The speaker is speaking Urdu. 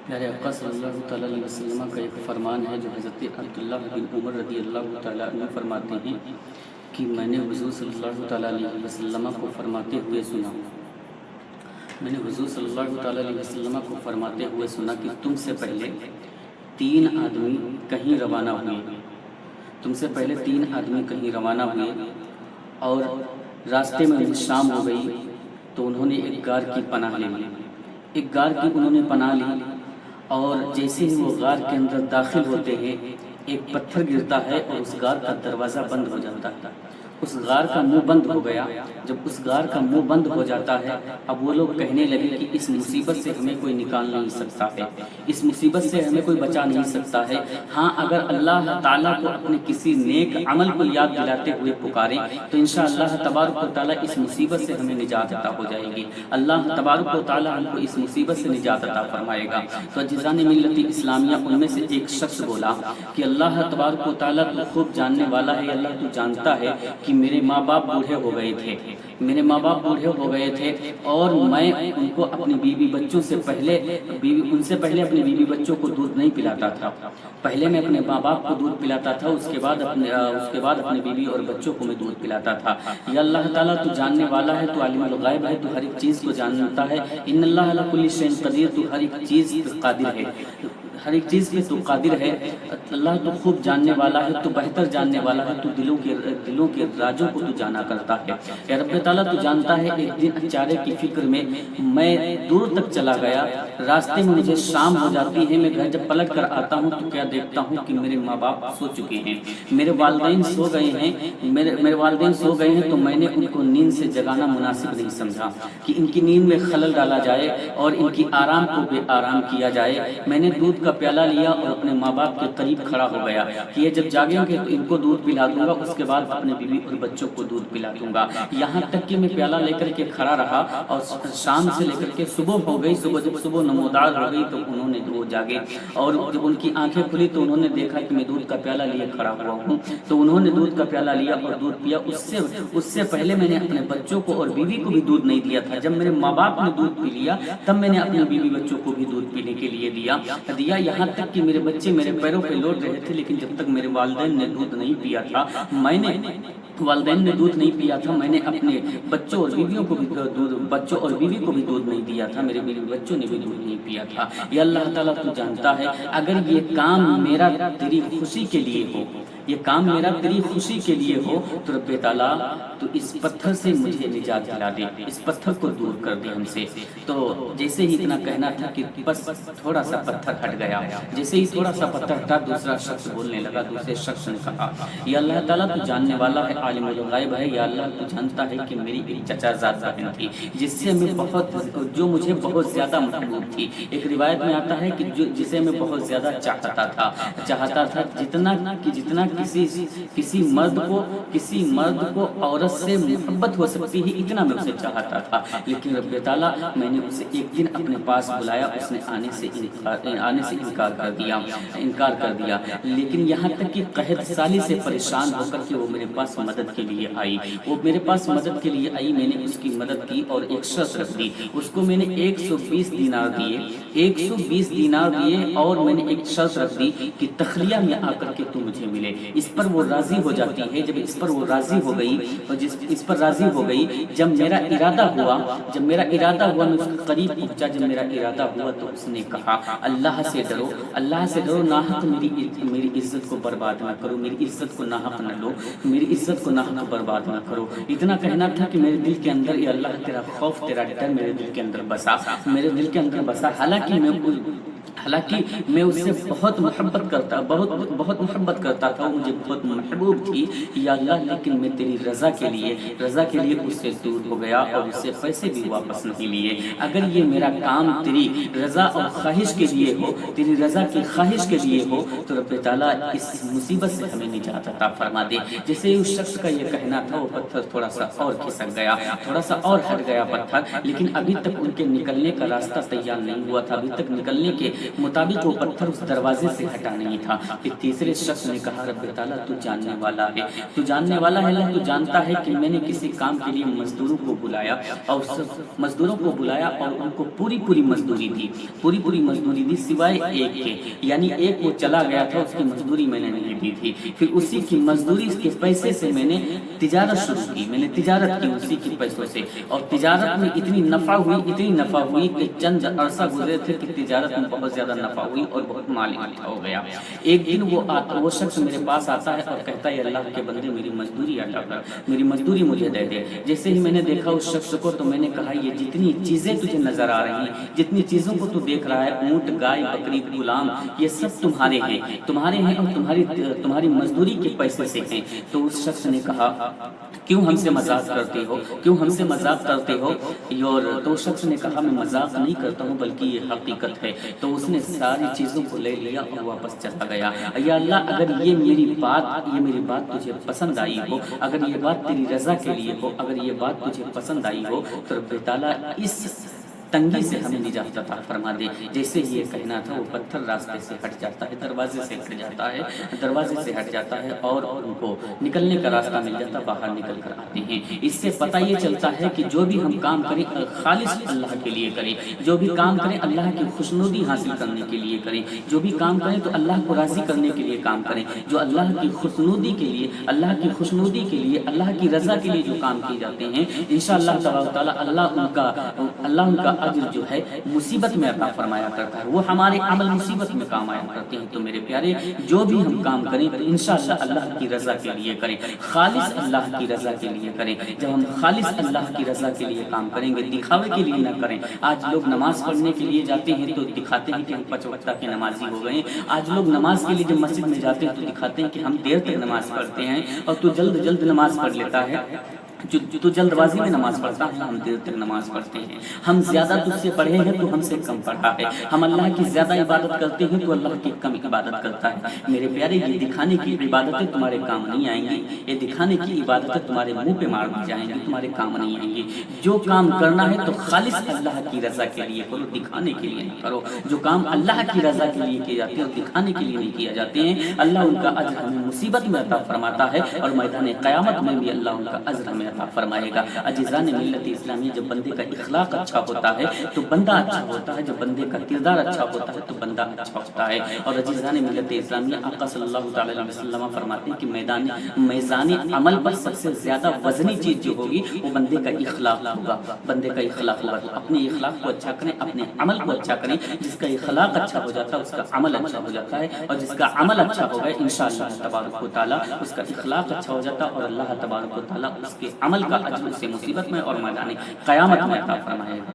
پیارے آقا صلی اللہ تعالیٰ علیہ وسلم کا ایک فرمان ہے جو حضرت عبداللہ بن عمر رضی اللہ تعالیٰ عنہ فرماتے ہیں کہ میں نے حضور صلی اللہ تعالیٰ علیہ وسلم کو فرماتے ہوئے سنا کہ تم سے پہلے تین آدمی کہیں روانہ ہوئے اور راستے میں انہیں شام ہو گئی تو انہوں نے ایک غار کی پناہ لی اور جیسے ہی وہ غار کے اندر داخل ہوتے ہیں ایک پتھر گرتا ہے اور اس غار کا دروازہ بند ہو جاتا ہے، اس غار کا منہ بند ہو گیا۔ جب اس غار کا منہ بند ہو جاتا ہے اب وہ لوگ کہنے لگے کہ اس مصیبت سے ہمیں کوئی نکال نہیں سکتا ہے، اس مصیبت سے ہمیں کوئی بچا نہیں سکتا ہے۔ ہاں اگر اللہ تعالیٰ کو اپنے کسی نیک عمل کو یاد دلاتے ہوئے پکاریں تو انشاءاللہ تبارک و تعالیٰ اس مصیبت سے ہمیں نجات عطا ہو جائے گی، اللہ تبارک و تعالیٰ ہم کو اس مصیبت سے نجات عطا فرمائے گا۔ تو عزیزان ملت اسلامیہ، ان میں سے ایک شخص بولا کہ اللہ تبارک و تعالیٰ تو خوب جاننے والا ہے، اللہ تو جانتا ہے کہ میرے ماں باپ بوڑھے ہو گئے تھے اور میں ان کو اپنی بیوی بچوں سے پہلے اپنے بیوی بچوں کو دودھ نہیں پلاتا تھا، پہلے میں اپنے ماں باپ کو دودھ پلاتا تھا، اس کے بعد اپنے بیوی اور بچوں کو میں دودھ پلاتا تھا۔ یا اللہ تعالیٰ تو جاننے والا ہے، تو عالم الغیب ہے، تو ہر ایک چیز کو جانتا ہے۔ ان اللہ علی کل شیء قدیر، تو ہر ایک چیز پہ قادر ہے۔ اللہ تو خوب جاننے والا ہے، تو بہتر جاننے والا ہے، تو دلوں کے رازوں کو تو جانا کرتا ہے۔ یا رب تعالیٰ تو جانتا ہے، ایک دن چارے کی فکر میں دور تک چلا گیا، راستے میں مجھے شام ہو جاتی ہے، میں گھر جب پلٹ کر آتا ہوں تو کیا دیکھتا ہوں کہ میرے ماں باپ سو چکے ہیں، میرے والدین سو گئے ہیں، تو میں نے ان کو نیند سے جگانا مناسب نہیں سمجھا کہ ان کی نیند میں خلل ڈالا جائے اور ان کی آرام کو بے آرام کیا جائے۔ میں نے دودھ کا پیالہ لیا اور اپنے ماں باپ کے قریب کھڑا ہو گیا کہ یہ جب جاگیں گے تو ان کو دودھ پلا دوں گا، اس کے بعد اپنے بیوی اور بچوں کو دودھ پلا دوں گا۔ یہاں تک کہ میں پیالہ لے کر کے کھڑا رہا اور شام سے لے کر کے صبح ہو گئی، جب صبح نمودار ہو گئی تو انہوں نے وہ جاگے اور جب ان کی آنکھیں کھلی تو انہوں نے دیکھا کہ میں دودھ کا پیالہ لیے کھڑا ہوا ہوں، تو انہوں نے دودھ کا پیالہ لیا اور دودھ پیا۔ اس سے پہلے میں نے اپنے بچوں کو اور بیوی کو بھی دودھ نہیں دیا تھا۔ جب میرے ماں باپ نے دودھ پی لیا تب میں نے اپنے بیوی بچوں کو بھی دودھ پینے کے لیے دیا، یہاں تک کہ میرے بچے میرے پیروں پہ لوٹ رہے تھے، لیکن جب تک میرے والدین نے دودھ نہیں پیا تھا میں نے اپنے بچوں اور بیوی کو بھی دودھ نہیں دیا تھا، میرے بیوی بچوں نے بھی دودھ نہیں پیا تھا۔ یہ اللہ تعالیٰ تو جانتا ہے، اگر یہ کام میرا تیری خوشی کے لیے ہو تو رب تعالیٰ تو اس پتھر سے مجھے نجات دلا دے، اس پتھر کو دور کر دے ہم سے۔ تو جیسے ہی اتنا کہنا تھا کہ بس تھوڑا سا پتھر ہٹ گیا، جیسے ہی تھوڑا سا پتھر ہٹا دوسرا شخص بولنے لگا، دوسرے شخص نے کہا یا اللہ تعالیٰ تو جاننے والا ہے، عالم الغیب ہے، یا اللہ تو جانتا ہے کہ میری ایک چچا زاد بہن تھی جو مجھے بہت زیادہ محبوب تھی۔ ایک روایت میں آتا ہے کہ جسے میں بہت زیادہ چاہتا تھا، جتنا کسی مرد کو عورت سے محبت ہو سکتی ہے اتنا میں اسے چاہتا تھا، لیکن رب تعالیٰ میں نے اسے ایک دن اپنے پاس بلایا، اس نے آنے سے انکار کر دیا، لیکن یہاں تک کہ قحط سالی سے پریشان ہو کر کے وہ میرے پاس مدد کے لیے آئی، میں نے اس کی مدد کی اور ایک شرط رکھ دی، اس کو میں نے 120 دینار دیے اور میں نے ایک شرط رکھ دی کہ تخلیہ میں آ کر کے تو مجھے ملے۔ اس پر وہ راضی ہو جاتی ہے، جب اس پر وہ راضی ہو گئی اور اس پر راضی ہو گئی، جب میرا ارادہ ہوا میں اس کے قریب پہنچا، جب میرا ارادہ ہوا تو اس نے کہا اللہ سے ڈرو، ناحق میری عزت کو برباد نہ کرو، میری عزت کو ناحق نہ لو، میری عزت کو ناحق برباد نہ کرو۔ اتنا کہنا تھا کہ میرے دل کے اندر اے اللہ تیرا خوف تیرا ڈر میرے دل کے اندر بسا، حالانکہ میں اس سے بہت محبت کرتا تھا، وہ مجھے بہت محبوب تھی یا اللہ، لیکن میں تیری رضا کے لیے اس سے دور ہو گیا اور اس سے پیسے بھی واپس نہیں لیے۔ اگر یہ میرا کام تیری رضا اور خواہش کے لیے ہو، تیری رضا کی خواہش کے لیے ہو تو رب تعالیٰ اس مصیبت سے ہمیں نجات عطا فرما دے۔ جیسے اس شخص کا یہ کہنا تھا، وہ پتھر تھوڑا سا اور کھسک گیا، تھوڑا سا اور ہٹ گیا پتھر، لیکن ابھی تک ان کے نکلنے کا راستہ تیار نہیں ہوا تھا، ابھی تک نکلنے کے مطابق وہ پتھر اس دروازے سے ہٹا نہیں تھا۔ پھر تیسرے شخص نے کہا رب تعالیٰ تو جاننے والا ہے، تو جاننے والا ہے، اللہ تو جانتا ہے کہ میں نے کسی کام کے لیے مزدوروں کو بلایا اور مزدوروں کو بلایا اور ان کو پوری مزدوری دی، پوری مزدوری دی سوائے ایک کے، یعنی ایک وہ چلا گیا تھا، اس کی مزدوری میں نے نہیں دی تھی۔ پھر اسی کی مزدوری کے پیسے سے میں نے تجارت شروع کی، میں نے تجارت کی اسی کے پیسوں سے، اور تجارت میں اتنی نفع ہوئی کہ چند عرصہ گزرے تھے کہ تجارت میں بہت زیادہ نفع ہوئی اور بہت مال اکٹھا ہو گیا۔ ایک دن وہ شخص میرے پاس آتا ہے اور کہتا ہے اللہ کے بندے میری مزدوری ادا کر، میری مزدوری مجھے دے دے۔ جیسے ہی میں نے دیکھا اس شخص کو تو میں نے کہا یہ جتنی چیزیں تجھے نظر آ رہی ہیں، جتنی چیزوں کو تو دیکھ رہا ہے، اونٹ، گائے، بکری، غلام، یہ سب تمہارے ہیں اور تمہاری مزدوری کے پیسے سے ہیں۔ تو اس شخص نے کہا کیوں ہم سے مذاق کرتے ہو، کیوں ہم سے مذاق کرتے ہو؟ اور تو شخص نے کہا میں مذاق نہیں کرتا ہوں بلکہ یہ حقیقت ہے۔ تو اس نے ساری چیزوں کو لے لیا اور واپس چلا گیا۔ یا اللہ اگر یہ میری بات تجھے پسند آئی ہو، اگر یہ بات تیری رضا کے لیے ہو، اگر یہ بات تجھے پسند آئی ہو تو رب تعالیٰ اس تنگی سے ہمیں نجات عطا فرما دے۔ جیسے ہی یہ کہنا تھا وہ پتھر راستے سے ہٹ جاتا ہے، دروازے سے ہٹ جاتا ہے اور ان کو نکلنے کا راستہ مل جاتا، باہر نکل کر آتے ہیں۔ اس سے پتہ یہ چلتا ہے کہ جو بھی ہم کام کریں خالص اللہ کے لیے کریں، جو بھی کام کریں اللہ کی خوشنودی حاصل کرنے کے لیے کریں، جو بھی کام کریں تو اللہ کو راضی کرنے کے لیے کام کریں، جو اللہ کی خوشنودی کے لیے، اللہ کی رضا کے لیے جو کام کیے جاتے ہیں انشاءاللہ تبارک تعالیٰ اللہ ان کا اجر جو ہے مصیبت میں عطا فرمایا کرتا ہے، وہ ہمارے عمل مصیبت میں کام آیا کرتے ہیں۔ تو میرے پیارے جو بھی ہم کام کریں تو انشاءاللہ اللہ کی رضا کے لیے کریں، خالص اللہ کی رضا کے لیے کریں۔ جب ہم خالص اللہ کی رضا کے لیے کام کریں گے، دکھاوے کے لیے نہ کریں۔ آج لوگ نماز پڑھنے کے لیے جاتے ہیں تو دکھاتے ہیں کہ ہم 5 وقت کے نمازی ہو گئے ہیں۔ آج لوگ نماز کے لیے جب مسجد میں جاتے ہیں تو دکھاتے ہیں کہ ہم دیر تک نماز پڑھتے ہیں، اور تو جلد نماز پڑھ لیتا ہے، تو جلد بازی میں نماز پڑھتا ہے، ہم دیر تک نماز پڑھتے ہیں۔ ہم زیادہ تجھ سے پڑھے ہیں تو ہم سے کم پڑھا ہے، ہم اللہ کی زیادہ عبادت کرتے ہیں تو اللہ کی کم عبادت کرتا ہے۔ میرے پیارے یہ دکھانے کی عبادتیں تمہارے کام نہیں آئیں گی، یہ دکھانے کی عبادتیں تمہارے منہ پہ مار دی جائیں گی، تمہارے کام نہیں آئیں گی۔ جو کام کرنا ہے تو خالص اللہ کی رضا کے لیے کرو، دکھانے کے لیے نہ کرو۔ جو کام اللہ کی رضا کے لیے کیے جاتے ہیں اور دکھانے کے لیے نہیں کیے جاتے ہیں، اللہ ان کا اجر ہمیں مصیبت میں عطا فرماتا ہے اور میدان قیامت میں بھی اللہ ان کا اجر ہمیں عطا فرمائے گا۔ عزیزان ملت اسلامیہ، جب بندے کا اخلاق اچھا ہوتا ہے تو بندہ اچھا ہوتا ہے، جب بندے کا کردار اچھا ہوتا ہے تو بندہ اچھا ہوتا ہے۔ اور عزیزان ملت اسلامیہ، آقا صلی اللہ تعالی علیہ وسلم فرماتے ہیں کہ میزان عمل پر سب سے زیادہ وزنی چیز جو ہوگی وہ بندے کا اخلاق ہوگا، بندے کا اخلاق ہوگا۔ تو اپنے اخلاق کو اچھا کریں، اپنے عمل کو اچھا کریں۔ جس کا اخلاق اچھا ہو جاتا ہے اس کا عمل اچھا ہو جاتا ہے، اور جس کا عمل اچھا ہوگا انشاءاللہ تبارک و تعالی اس کا اخلاق اچھا ہو جاتا ہے، اور اللہ تبارک و تعالی اس کے عمل کا اجر سے مصیبت میں اور میدان قیامت میں عطا فرمائے گا۔